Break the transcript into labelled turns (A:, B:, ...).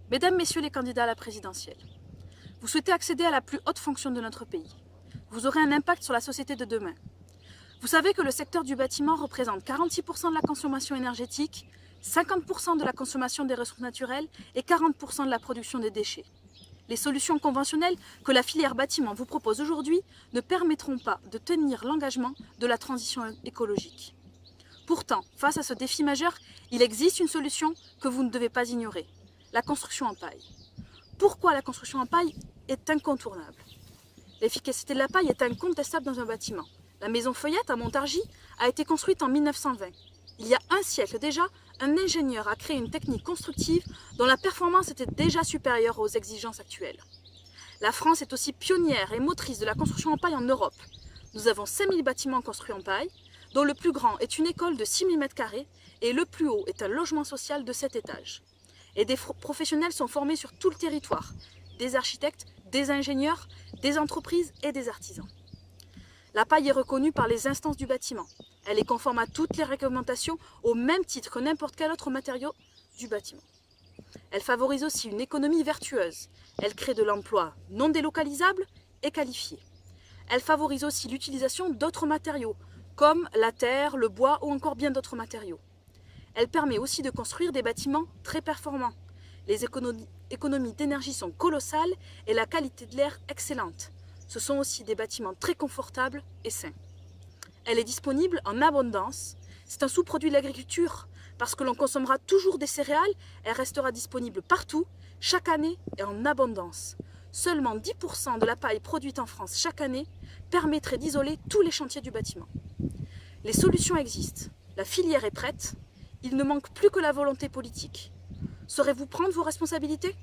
A: Mesdames, Messieurs les candidats à la présidentielle, vous souhaitez accéder à la plus haute fonction de notre pays. Vous aurez un impact sur la société de demain. Vous savez que le secteur du bâtiment représente 46% de la consommation énergétique, 50% de la consommation des ressources naturelles et 40% de la production des déchets. Les solutions conventionnelles que la filière bâtiment vous propose aujourd'hui ne permettront pas de tenir l'engagement de la transition écologique. Pourtant, face à ce défi majeur, il existe une solution que vous ne devez pas ignorer, la construction en paille. Pourquoi la construction en paille est incontournable? L'efficacité de la paille est incontestable dans un bâtiment. La maison Feuillette à Montargis a été construite en 1920. Il y a un siècle déjà, un ingénieur a créé une technique constructive dont la performance était déjà supérieure aux exigences actuelles. La France est aussi pionnière et motrice de la construction en paille en Europe. Nous avons 5000 bâtiments construits en paille, dont le plus grand est une école de 6000 m² et le plus haut est un logement social de 7 étages. Et des professionnels sont formés sur tout le territoire, des architectes, des ingénieurs, des entreprises et des artisans. La paille est reconnue par les instances du bâtiment. Elle est conforme à toutes les réglementations au même titre que n'importe quel autre matériau du bâtiment. Elle favorise aussi une économie vertueuse. Elle crée de l'emploi non délocalisable et qualifié. Elle favorise aussi l'utilisation d'autres matériaux, comme la terre, le bois ou encore bien d'autres matériaux. Elle permet aussi de construire des bâtiments très performants. Les économies d'énergie sont colossales et la qualité de l'air excellente. Ce sont aussi des bâtiments très confortables et sains. Elle est disponible en abondance. C'est un sous-produit de l'agriculture. Parce que l'on consommera toujours des céréales, elle restera disponible partout, chaque année et en abondance. Seulement 10% de la paille produite en France chaque année permettrait d'isoler tous les chantiers du bâtiment. Les solutions existent. La filière est prête. Il ne manque plus que la volonté politique. Saurez-vous prendre vos responsabilités ?